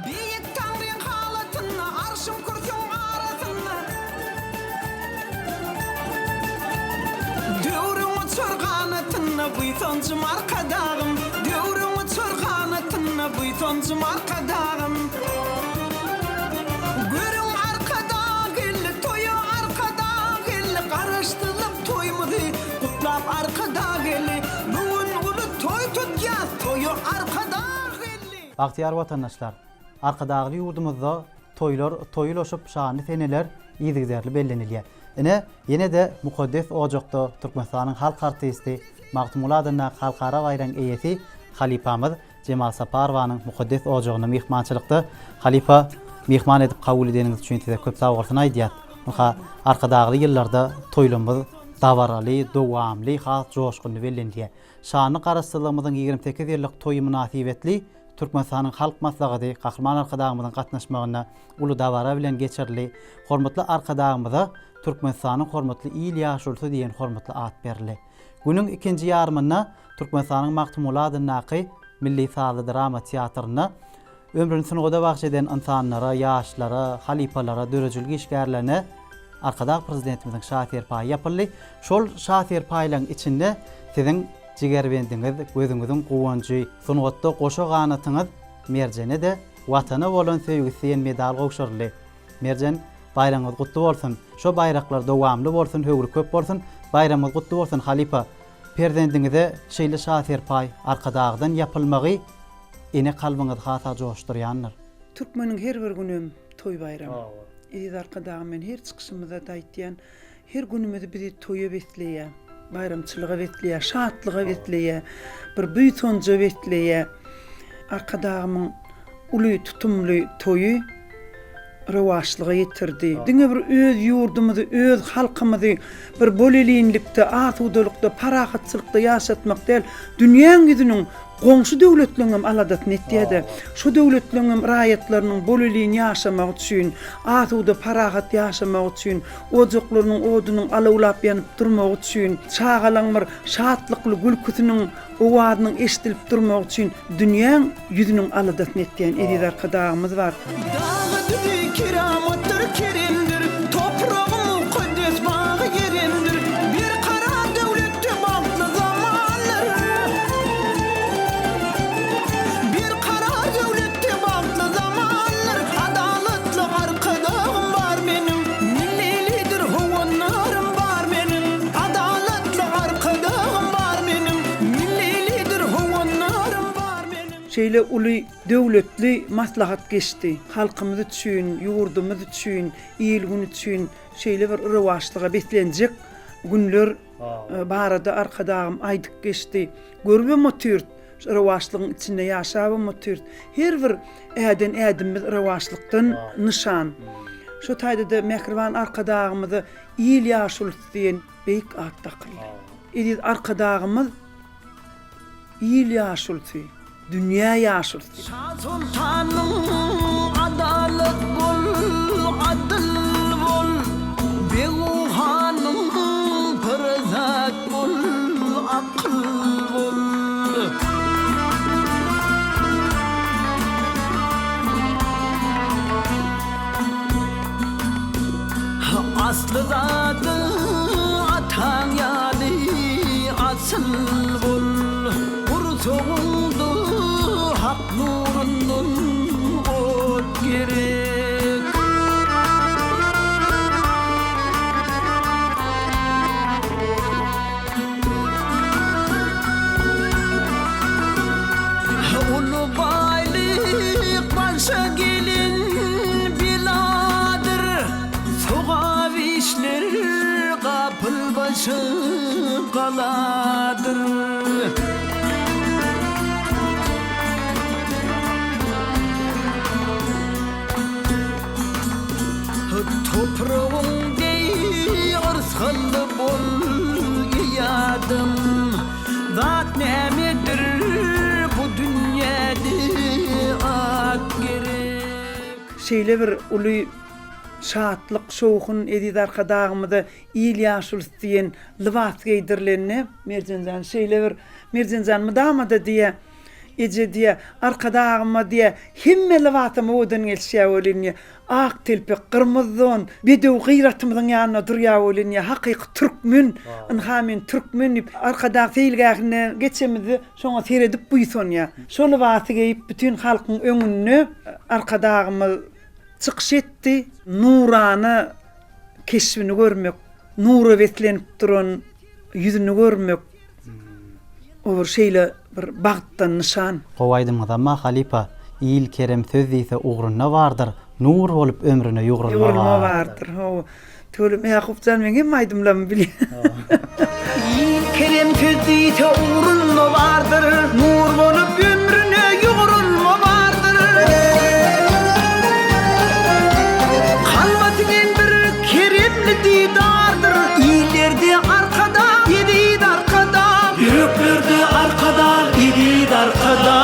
Büyük Tanrı'nın halatını arşım kurşun arasını Dövrümü çorganatını buytoncum arkadağım Dövrümü çorganatını buytoncum arkadağım Görün arkada gelli toyu arkada gelli Karıştırıp toymudu kutlap arkada gelli Bugün ulu toy tutacağız toyu arkada gelli Bahtiyar vatandaşlar, arkadağlı yurdumuzda toyulaşıp şanlı seneler iyizgizerli bellenilýär. Yine de mukaddes ocakda Türkmenistan'ın halk artisti Magtumula adına halkara bayram eýesi Halipamız Cemal Saparwanyň mukaddes ojagyna mehmançylykda Halipa mehman edip kabul edeniňiz üçin size köp sag bolsun aýdýar. Muha arkadağlı ýyllarda toýlarymyz dawaraly, dowamly, has joşkunly bellenilýär. Şanly garaşdyrlygymyzyň 28 ýyllyk toýy münasibetli Türkmenistanyň halk maslahaty Kahraman arkadağymyzyň gatnaşmagyna uly dawara bilen geçirli. Hormatly arkadağymyza Türkmenistanyň hormatly il ýaşulsy diýen hormatly at berildi. Günüň ikinji ýarmyna Türkmenistanyň Magtumula adynaky milli sazy drama teatryna ömrüni sunuda bagş eden insanlara, ýaşlara, halipalara, dörejilik işgärlerine arkadağ prezidentimiziň şahyr paýy ýapyldy. Şol şahyr paýlaryň içinde siziň jigerbendiňiz, gözüňiziň gowanjy, sungatda goşa ganatyňyz Merjene de watana bolan sevgisi medal gowşarly. Merjen bayramyňyz gutly bolsun. Şo baýraklar dowamly bolsun, höwür köp bolsun. Bayramyňyz gutly bolsun Halipa. Perzendiňize şeýle şahyr paý arkadağdan ýapylmagy ene kalbyňyzy hata joşdurýanlar. Türkmeniň her bir günüm toy bayramy. Edi arkadağım men her çykyşymyzda daýtýan, her günümüzi bizi toýa betleýär. Bayramçılığa betleýär, şatlyga betleýär, bir büýtonja betleýär. Arkadağımyň uly tutumly toyu rewaçlyga ýetirdi. Diňe bir öz ýurdumyzy, öz halkymyzy bir boleliňlikde, asudelykde, parahatçylykda ýaşatmak däl, dünýäň ýüzüniň goňşy döwletleriniň aladatyn etdiýärdi. Şu döwletleriniň raýatlarynyň boleliňi ýaşamak üçin, asuda parahat ýaşamak üçin, ojaklarynyň odunyň alawlap ýanyp durmak üçin, çağalaň bir şatlykly gülküsiniň owadynyň eşdilip durmak üçin dünýäň ýüzüniň aladatyn etdiýän eri arkadağymyz bar. Kiramatdır kerimdir, toprağım mukaddes bağı yerimdir. Bir karar devlette bağlı zamanlar. Bir karar devlette bağlı zamanlar. Adaletli arkadağım var benim, millilidir hovanlarım var benim. Adaletli arkadağım var benim, millilidir hovanlarım var benim. Şeýle uly döwletli maslahat geçti. Halkymyz üçin, ýurdumyz üçin, il gün üçin şeýle bir rewaçlyga betlenjek günler barada arkadağım aýdyk geçti. Görbe motürt rewaçlygyň içinde ýaşaby motürt. Her bir ädimiz rewaçlykdan nişan. Şu taýda mehriban arkadağymyzy il ýaşulsy diýen beýik at takly. Edi arkadağymyz il ýaşulsy. Dünya ýaşulsy. Şah sultanım adalet bol, adil bol. Beguhanım perzat bol, akıl bol. Aslı zadı atan yali asıl bol. Kursoğundu hak nurundan ot gerek. Ulu baylık başa gelin biladır. Soğav işler kapıl başı kaladır. Toprağım diyor salı bol yadım. Zat nemedir bu dünyada at gerek. Şeýle bir uly şatlyk şowhun edid arkadağymyda il ýaşulsy diýen libas giydirlenine Merjenjan şeýle bir Merjenjan mydamada diýe ece diye arkadağıma diye himmeli vatıma odan gelşe olinye ak telpek kırmızı bedev gıyratımızın yanına durya olinye hakik Türkmen anhamin Türkmen arkada feilgahine geçemizi şoňa seredip buyson ya şol vaty geyip bütün halkın öňünde arkadağıma çıkış etdi nurany keşfini görmek nuru betlenip duran yüzünü görmek o şeyle bir bagtdan nişan. Gowaydymyzama halipa il kerem söz ise ugruna vardır. Nur bolup ömrüne Ýugurma vardır. Ho. Tölüm Yakupcan men hem aydymlamy bilýär. İl kerem tüzdiyse uğrunma vardır. Nur bolup ömrüne yugurulma vardır. Kalmatynyň bir keremli didardır. İllerde arkada, yedid arkada. Yüreklerde arkada, yedid arkada.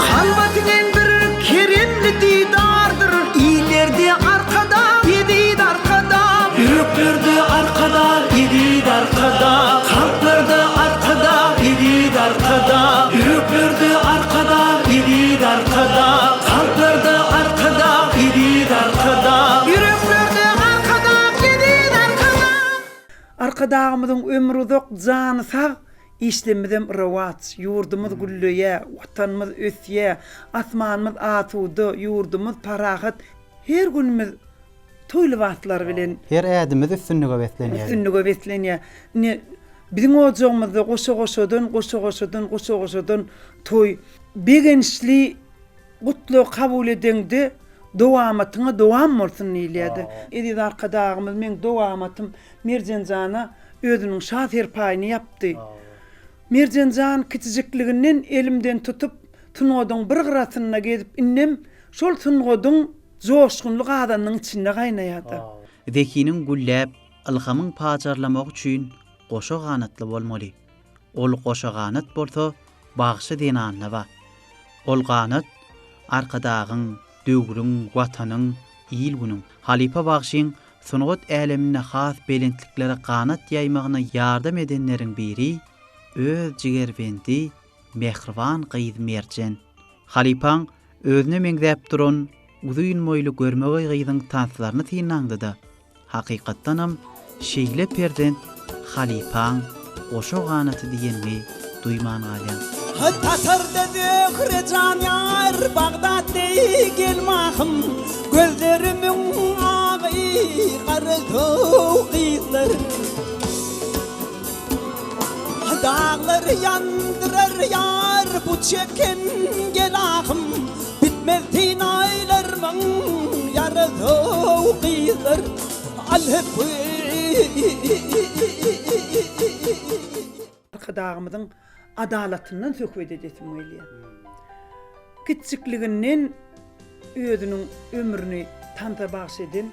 Kalmatynyň bir keremli didardır. İllerde arkada, yedid arkada. Yüreklerde arkada, yedid arkada. Kalplarda arkada, yedid arkada. Yüreklerde arkada, yedid arkada. Kalplarda arkada, yedid arkada. Yüreklerde arkada, yedid arkada. Arkadağımızın ömrü uzak, canı sağ, işlemizem rawat, yurdumuz güllüye, vatanımız ösye, asmanımız atudu, yurdumuz parahat, her günümüz toylu vatlar bilen Her ädimiz üstünlüge betlenýär. üstünlüge betlenýär. Ne bizim ojağımızda goşa-goşadan toy begençli gutlu kabul edende dowamatyna dowam bolsun diýilýärdi. Edid arkadağımız men dowamatym Merjanjana özünün şaher paýyny yapdy. Merjanjan kiçijikliginden elimden tutup Tungodyň bir gyratyna gedip innem şol Tungodyň joşgunlyk adamynyň içinde gaýnaýardy. Zekiniň gülläp ylgamyň pajarlamak üçin goşa ganatly bolmaly. Ol goşa ganat bolsa bagşy denanna ba. Ol ganat arkadagyň, döwrüň, watanyň, ýylgynyň, halipa bagşyň sunugat älemine has belentliklere ganat ýaymagyna ýardam edenleriň biri öz jigerbendi, mehriban gyýdy Merjan. Halipaň özüne meňzäp duran uzun moýly görmegi gyýdyň tanslaryny tiýinandyda. Hakykatdanam şeýle perden halipaň goşa ganaty diýenmi duýman galýan. Tasarda zöhre can yar Bagdad'de gelmahım Gözlerimin ağı Karı kızlar Dağlar yandırar yar Bu çeken gelahım Bitmez tinaylarımın Yarı kızlar Alhep Arkadağımızın adalatından söküp edesim öýleýär. Kiçikliginden özünün ömrüni tanta bagş eden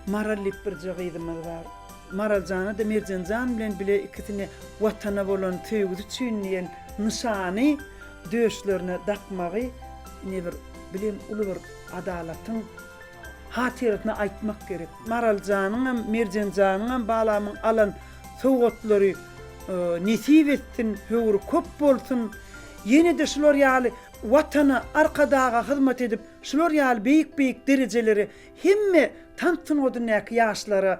Marallyp bir jagydymyz bar. Maraljana da Merjanjan bilen bile ikisini watana bolan töýgüdi çüýnýän nişany döşlerine dakmagy ne bir bilen uly bir adalatyň hatiratna aýtmak gerek. Maraljanyň hem Merjanjanyň hem balamyň alan sowgatlary nesip etsin, höwrü köp bolsun. Yine de şular ýaly watana arkadaga hyzmat edip, şular ýaly beýik derejeleri hemme tantyn odun näki ýaşlara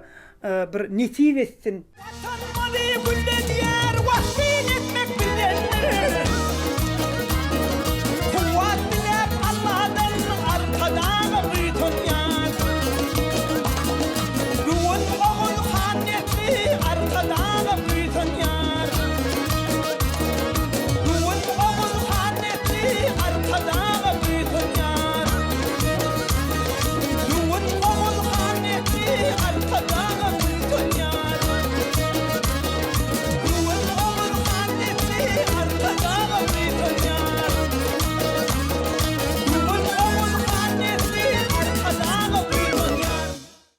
bir nesip etsin. Tanmaly güller wahşin etmek bilenler Kuwat dilep Allah'dan arkadaga gyýtan ýar Ruwun oğul hanetli arkadaga gyýtan ýar Ruwun oğul hanetli arkadaga gyýtan ýar Ruwun oğul hanetli arkadaga gyýtan ýar Ruwun oğul hanetli arkadaga gyýtan ýar Ruwun oğul hanetli arkadaga gyýtan ýar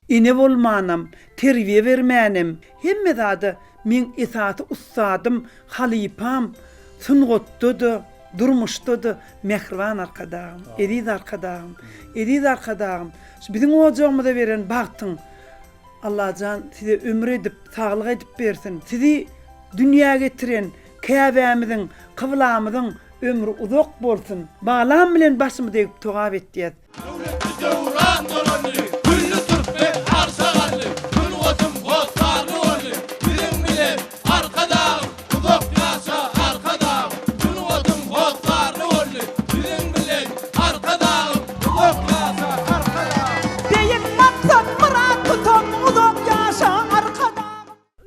Ine bolmanam, terbiye vermänem. Hemme zada men esaty ustadym, halipam, sungotdudy, durmuşdudy, mehriban arkadağım, edid arkadağım, edid arkadağım. Bizim ojağımyza beren bagtyň Allahjan size ömür edip, saglyk edip bersin. Sizi dünýäge getiren käbämizin, kıvlamyzyň ömrü uzak bolsun. Balam bilen başymy degip togap etdiýär.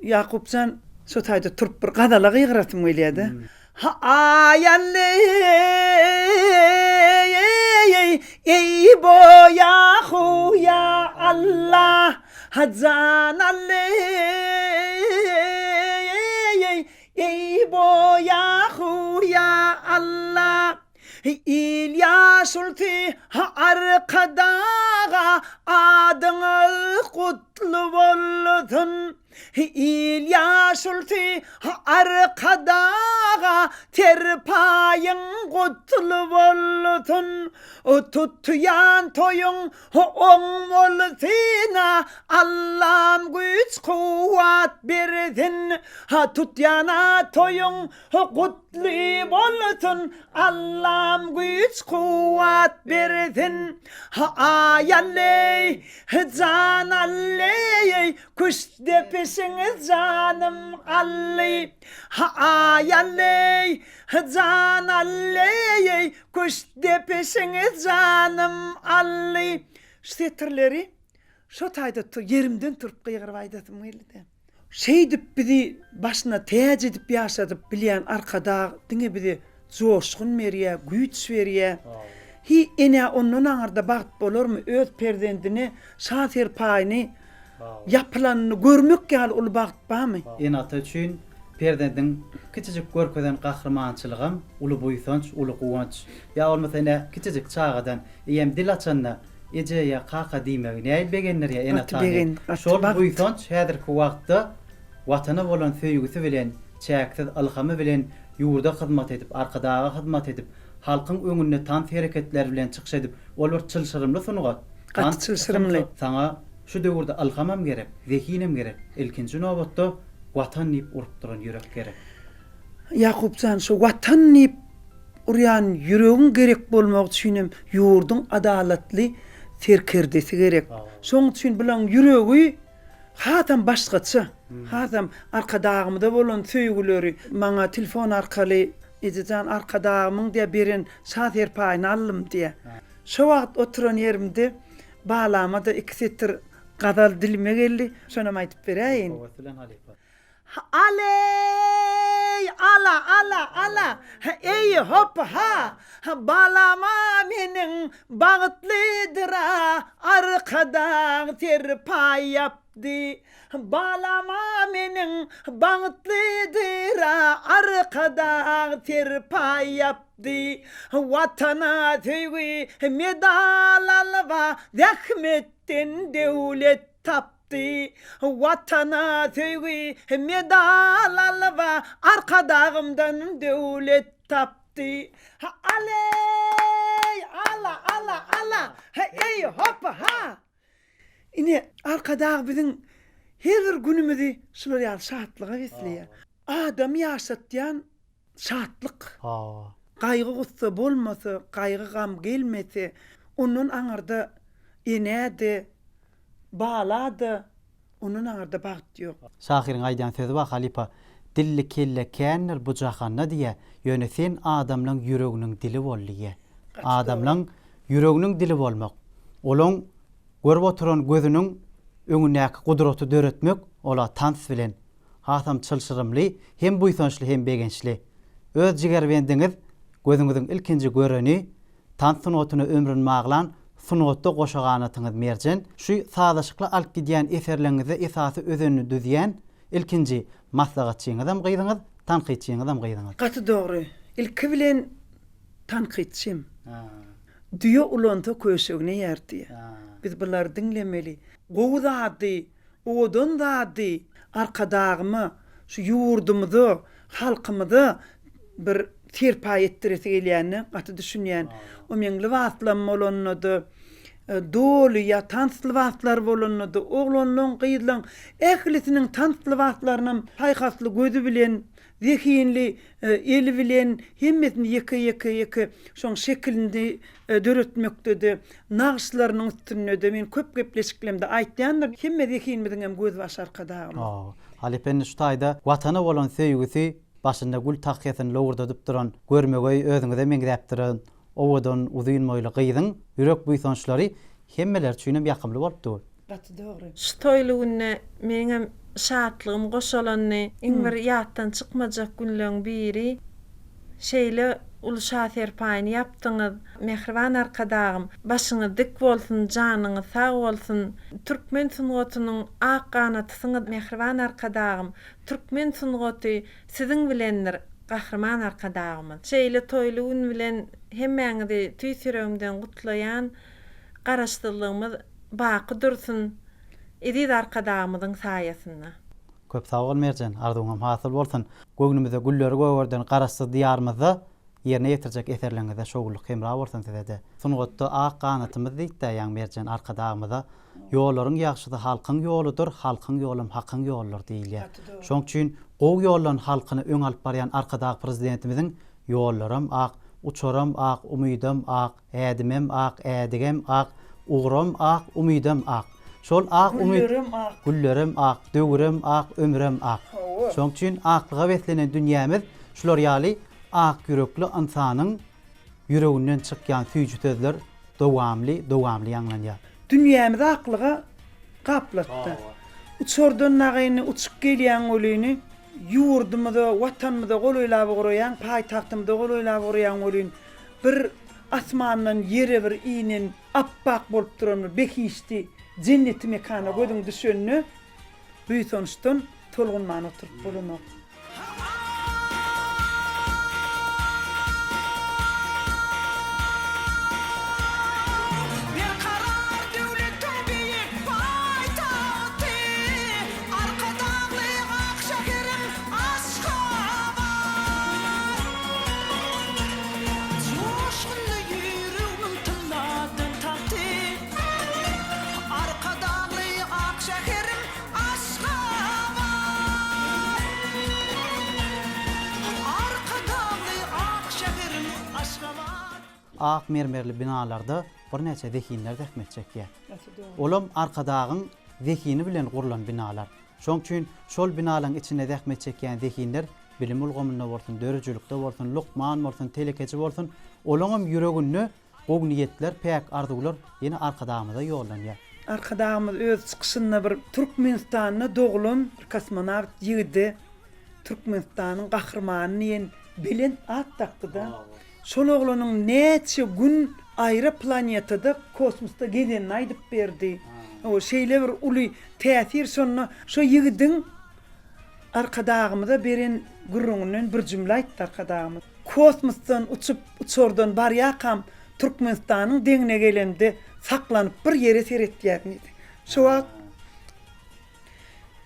Yakupcan şu taýda turup bir gadala gygratym gelýärdi. Ha ayalle ey boya huya Allah hazanalle ey boya huya Allah İlyas ulti ha arkadağa adyňy kutlu bolsun. İlyas ulti ha arkadağa terpaýyň kutlu bolsun. O tutýan toýuň oň bolsyna Allah'ım güç kuwat bersin. Ha tutýana toýuň kutly bolsun. Allah'ım güç kuwat bersin. Ha ayalley can alley kuş depesiniz canım alley. Ha ayalley can alley kuş depesiniz canım alley. Şeterleri şu taýda yerimden turup gıygyryp aýdatym geldi. Şeýdip bizi başyna täze edip ýaşadyp bilýän arkada diňe bizi joşgun berýär, güýç berýär. Hi ene onun aňarda bagt bolarmy öz perdendini, şaher paýyny yapylanyny görmek gal ul bagt bamy? En ata üçin perdendin kiçijik görkeden gahrmançylygam, uly buýsanç, uly guwanç. Ya bolmasa ene kiçijik çağadan ýem dil açanna ejeýe kaka diýmek näil begenler ya en ata. Şol buýsanç häzirki wagtda watana bolan söýgüsi bilen, çäksiz alhamy bilen ýurda hyzmat edip, arkadaga hyzmat edip, halkyň öňüne tans hereketler bilen çykyş edip, olar çylşyrymly sunugat. Çylşyrymly. Saňa şu döwürde alhamam gerek, zekinem gerek. Ilkinji nobatda watan nip urup duran ýürek gerek. Yakupcan şu watan nip uryan ýüregiň gerek bolmak üçin ýurduň adalatly terkerdesi gerek. Şoň üçin bilen ýüregi hatam başgaça. Hatam arkadagymda bolan söýgüleri maňa telefon arkaly ejejan arkadagymyň diýe beren şaher paýyny allym diýe. Şu wagt oturan ýerimde balamada 2 setr gadal dilime geldi. Şonam aýdyp bereýin. Aley ala ey hop ha balama meniň bagtlydyra arkadan terpaý yapdy. Balama meniň bagtlydyra arkadan terpaý yapdy. Watana söýgi medal alba rahmetden döwlet tapdy. Watana söýgi medal alba arkadagymdan döwlet tapdy. Aley ala ey hop ha. Ine arkadag biziň her bir günümizi şular ýa şatlyga wesleýär. Adam ýaşatýan şatlyk. Gaýgy gussa bolmasa, gaýgy gam gelmese, onun aňarda enäde, balady, onun aňarda bagt ýok. Şahyryň aýdan sözi bak Halipa, dilli kelle känler bu jahanna diýe, ýöne sen adamlaň ýüreginiň dili bolýar. Adamlaň ýüreginiň dili bolmak. Olaň görüp oturan gözüniň öňündäki gudraty döretmek, ola tans bilen hatam çylşyrymly, hem buýsançly hem begençli. Öz jigerbendiňiz gözüňiziň ilkinji göreni, tans sunotuny ömrün maglan, sunotda goşaganatyňyz merjen, şu sadaşykly alyp gidýän eserleriňizi esasy özüni düzýän ilkinji maslahatçyňyzam gyýdyňyz, tanqidçiňizam gyýdyňyz. Gaty dogry. Ilki bilen tanqidçim. Düýe ulanta köşegine ýerdi. Biz bular dinlemeli. Gowdady, odundady, arkadagymy, şu ýurdumyzy, halkymyzy bir terpaý etdiresi gelýänni gaty düşünýän. O meňli wagtlam bolanydy. Dolu ya tansly wagtlar bolanydy. Oglanyň gyýdylan ählisiniň tansly wagtlarynyň haýkatly gözü bilen zekinli eli bilen hemmetini ýeke şoň şekilinde döretmekde nagşlarynyň üstünde men köp gepleşiklemde aýtýandyr. Hemme zekinmediň hem göz baş arkadagym. Halepen şu taýda watana bolan söýgüsi başynda gül takýasyn lowurdadyp duran görmegi özüňize meňdäpdirin. Owadan uzyn moýly gyýdyň ýürek buýsançlary hemmeler üçin ýakymly bolupdy. Gatdy dogry. Şu toýlugyna meňem şatlygym goşalanny iňbir ýatdan çykmajak günleriň biri şeýle ulu şafer paýny ýapdyňyz. Mehriban arkadagym, başyňyz dik bolsun, janyňyz sag bolsun. Türkmen sungatynyň ak ganatysyňyz mehriban arkadagym. Türkmen sungaty siziň bilendir. Gahrman arkadagym. Şeýle toýlugyň bilen hemmeňizi tüýsüregimden gutlaýan garaşdyrlygymyz baky dursun. Edid arkadagymyzyň saýasynda. Köp sag bol Merjan, arzuňam hasyl bolsun. Göwnümizde gülleri göwürden garaşdy diýarymyzda ýerine ýetirjek eserleriňizde şogullyk hemra bolsun sizde. Sungatda ak ganatymyz diýýär Merjan arkadagymyza. Ýollaryň ýagşysy halkyň ýoludur, halkyň ýolum hakyň ýollar diýilýär. Şoň üçin o ýollan halkyny öň alyp barýan arkadagy prezidentimiziň ýollarym ak, uçaram ak, umydym ak, ädimem ak, ädigem ak, ugram ak, umydym ak. Şol ak güllerim ak, döwürem ak, ömrem ak. Şoň üçin aklyga beslenen dünýämiz şular ýaly ak yürekli insanyň yüreginden çykýan süýjü sözler dowamly ýanglanýar. Dünýämiz aklyga gaplatdy. Uçordan nagaýyny uçup gelýän olyny ýurdumyzda, watanmyzda golaýlap guraýan, paýtagtymyzda golaýlap guraýan olyn bir asmandan ýere bir iýnen appak bolup duran behişdi cenneti mekana gözüň düşenni büýsonçdan tolgunman oturup bolamak. Ak mermerli binalarda bir neçe zekinler zähmet çekýär. Olam arkadagyň zekini bilen gurulan binalar. Şoň üçin şol binalaryň içinde zähmet çekýän zekinler bilim ulgamynda bolsun, dörejülükde bolsun, lukman bolsun, telekeçi bolsun, olaňam ýüregini gog niýetler, pek arzular ýene arkadagymyza ýollanýar. Arkadagymyz öz çykyşynda bir Türkmenistanyna dogulun bir kosmonawt ýigidi. Türkmenistanyň gahrmanyny ýen bilen at takdyda. Şol oglanyň neçe gün aýra planetada kosmosda gedenini aýdyp berdi. O şeýle bir uly täsir şonu şo ýigidiň arkadagymyza beren gurrungyň bir jümle aýtdy arkadagymyz. Kosmosdan uçordan barýakam Türkmenistanyň deňine gelemde saklanyp bir ýere seretýärdi. Şo wagt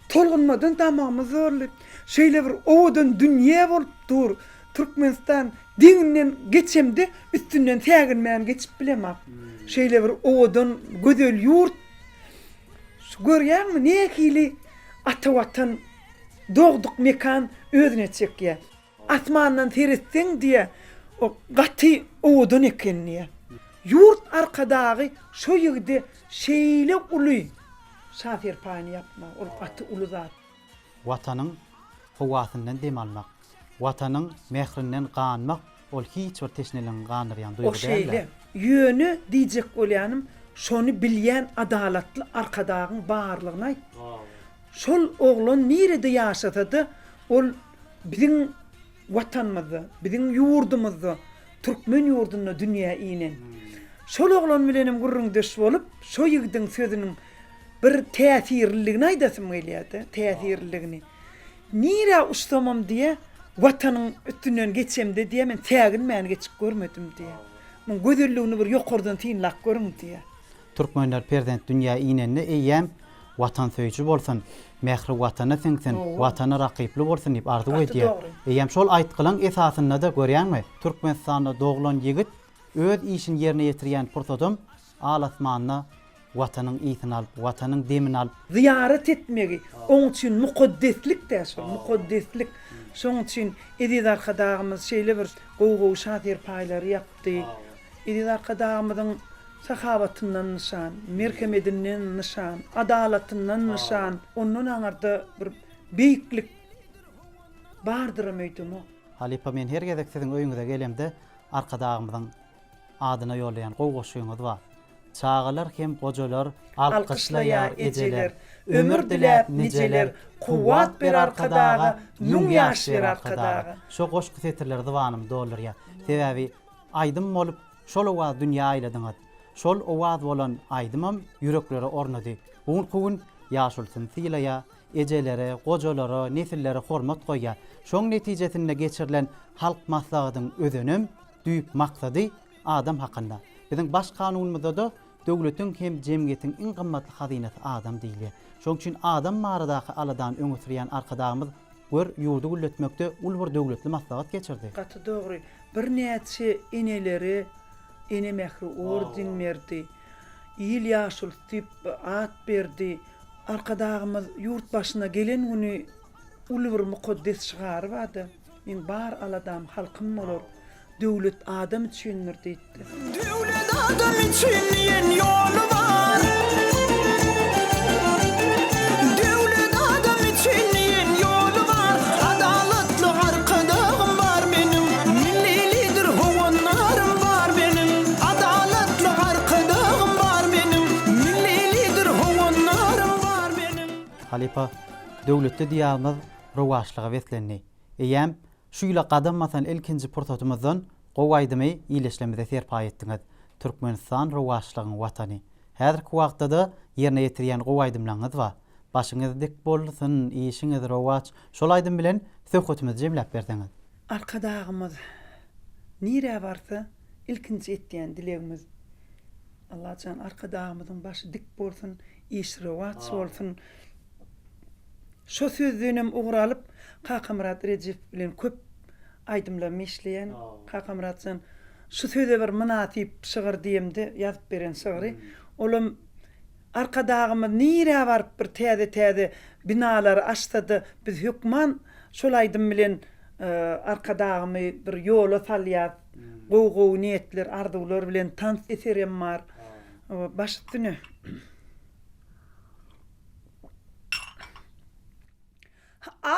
tolgunmadan tamamy zorly. Şeýle bir owadan dünýä bolup dur. Türkmenistan deňinden geçemde üstünden täginmän geçip bilemok. Şeýle bir owadan gözel ýurt. Görýärmi nekili ata watan dogduk mekan özüne çekýär. Asmandan seretseň diýe o gaty owadan ekenni. Yurt arkadagy şo ýigide şeýle uly şafer paýny ýapma, ol gaty uly zat. Watanyň howasyndan dem almak, watanyň mehrinden ganmak, ol hiç bir teşnelen ganyrýan duýgu däl. O şeýle ýöni diýjek bolýanym, şonu bilýän adalatly arkadagyň barlygyny aýt. Şol oglan nerede ýaşatdy? Ol biziň watanmyzda, biziň ýurdumyzda, türkmen ýurdunda dünýä inen. Şol oglan bilenim gurrundeş bolup, şo ýigdiň sözüniň bir täsirligini aýdasym gelýärdi, täsirligini. Nire ustamam diye watanyň üstünden geçemde diye men täginmän geçip görmedim diye. Men gözelligini bir ýokardan tiýinlap görüň diye. Türkmenler prezident dünýä inenni eýem watan söýçi bolsun, mehri watana siňsin, watana rakyply bolsun diýip arzu edýär. Eýem şol aýtgylaň esasynda da görýärmi? Türkmenistanda doglan ýigit öz işini ýerine ýetirýän pursatym alasmanyna watanyň ýytyny alyp, watanyň demini alyp ziyaret etmegi, onun için mukaddeslik de şu, mukaddeslik. Şoň üçin edid arkadagymyz şeýle bir gow şatyr paýlary ýapdy. Edid arkadagymyzyň sahabatyndan nişan, merhemetinden nişan, adalatyndan nişan, onun aňarda bir beýiklik bardyram öýdüm. Halipa men her gezek siziň öýüňize gelemde arkadagymyzyň adyna ýolaýan gow-goşuýuňyz bar. Çağalar hem gojalar alkışlaýar ejeler. Ömür diläp nijeler, kuwat ber arkadaga, nuň ýaş ber arkadaga. Şo goşky setirler dywanym dolur ya. Sebäbi aýdym bolup şol owaz dünýä aýladyňyz. Şol owaz bolan aýdymam ýüreklere ornady. Bugun ýaşulsyn sylaýa, ejelere, gojalara, nesillere hormat goýýar. Şoň netijesinde geçirilen halk maslahatynyň özünem, düýüp maksady adam hakynda. Biziň baş kanunymyzda da döwletiň hem jemgyýetiň iň gymmatly hazinesi adam diýilýär. Şoň üçin adam maradaky aladan öňe sürýän arkadagymyz gör ýurdu gulletmekde ulgur döwletli maslahat geçirdi. Gaty dogry. Bir näçe eneleri ene mehri ordin berdi. İl ýaşul tip at berdi. Arkadagymyz ýurt başyna gelen güni ulgur mukaddes çygarybady. Men bar aladam halkym bolar. Döwlet adam üçindir diýdi. Döwlet adam için ýen ýol var. Döwlet adam için ýen ýol var. Adalatly arkadagym bar menim. Millilidir howanlarym bar menim. Adalatly arkadagym bar menim. Millilidir howanlarym bar menim. Halipa döwletli diýýärmiz rowaşlyga weslenni. Eýem şuýla gadammasan ilkinji portatymyzdan gowaýdymy iýleşlemede serpay etdiňiz. Türkmenistan rowaşlygyň watany. Häzirki wagtda da ýerine ýetirýän gowaýdymlaryňyz bar. Başyňyz dik bolsun, işiňiz rowaç. Şol aýdym bilen söhbetimizi jemläp berdiňiz. Arkadagymyz nire barsa ilkinji etdiýän dilegimiz Allah can arkadagymyzyň başy dik bolsun, iş rowaç bolsun. Şo sözünem uğralyp Kakamrat Recep bilen köp aýdymlar işleýän Kakamratçan şu söze bir münasip şygyr diýemde ýazyp beren şygyry. Olam arkadagymyz nire baryp bir täze binalar açdy. Biz hükman şol aýdym bilen arkadagymy bir ýola salýar. Gow niýetler, arzuwlar bilen tans eserem bar. Başytyny Ay,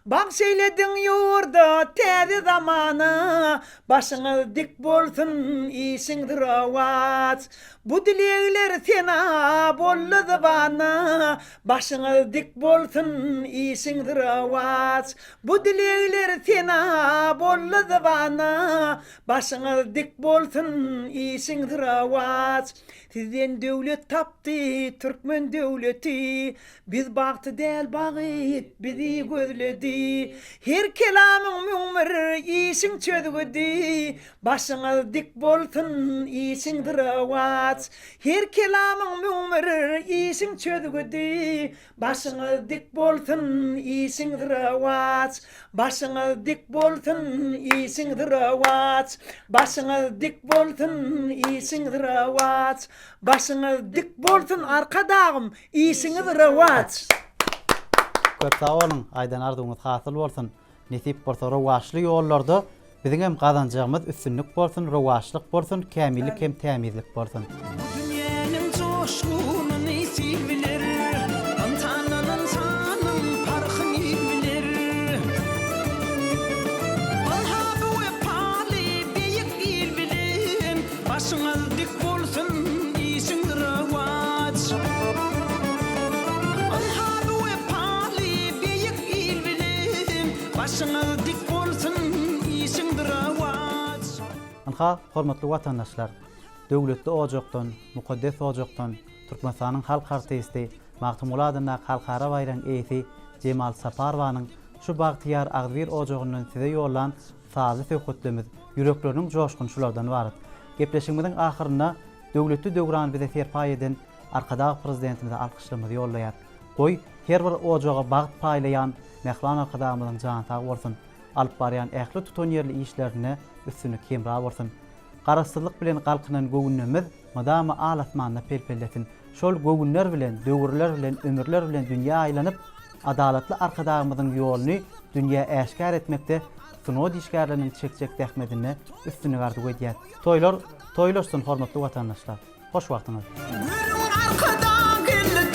bak şeyledin yurda täze zamany, başyňyz dik bolsun, işiňdir awaz. Bu dilegler sena bolly zybany, başyňyz dik bolsun, işiňdir awaz. Bu dilegler sena bolly zybany, başyňyz dik bolsun, işiňdir awaz. Sizden döwlet tapdy, Türkmen döwleti. Biz bagty del bagyt, bizi gözledi. Her kelamyň müňmir, işiň çödgüdi. Başyňyz dik bolsun, işiňdir awaz. Her kelamyň müňmir, işiň çödgüdi. Başyňyz dik bolsun, işiňdir awaz. Başyňyz dik bolsun, işiňdir awaz. Başyňyz dik bolsun, işiňdir awaz. Başyňyz dik bolsun arkadagym, işiňiz rawat. Köp sağ olun, aýdan arzuňyz hasyl bolsun. Nesip bolsa rowaşly ýollarda biziň hem gazanjagymyz üstünlik bolsun, rowaşlyk bolsun, kämillik hem tämizlik bolsun. Dünýäniň joşguny silbiler, antananyň sanyn parhyny biler. Alhaby we pali beýik il bilen, başyňyz dik bolsun, işiňdir awaz. Alhaby we pali beýik il bilen, başyňyz dik bolsun, işiňdir awaz. Anha hormatly watandaşlar, döwletli ojokdan, mukaddes ojokdan Türkmenistanyň halk artisti, Magtymuladyna halkara baýram eýsi Jemal Saparwanyň şu bagtyar agzir ojogundan size ýollan sazy söhbetlerimiz ýürekleriniň joşgunçulardan baryp. Gepleşigimiziň ahyryna döwletli döwran bize serpay eden arkadag prezidentimize alkışlamazy ýollaýar. Goý her bir ojoga bagyt paýlaýan Mehlan arkadagymyzyň jan sag bolsun. Alyp barýan ähli tutan ýerli işlerine üstünü kemra bolsun. Garaşsyzlyk bilen galkynan göwnümiz madama alasmanyna pelpelletin. şol göwünler bilen, döwürler bilen, ömürler bilen dünýä aýlanyp, adalatly arkadagymyzyň ýoluny dünýä äşkar etmekde Sunod işgärleriniň çekjek tähmedine üstüne gardy goýdýar. Toýlar, toýlaşsyn hormatly watandaşlar. Hoş wagtyňyz. Arkada gelli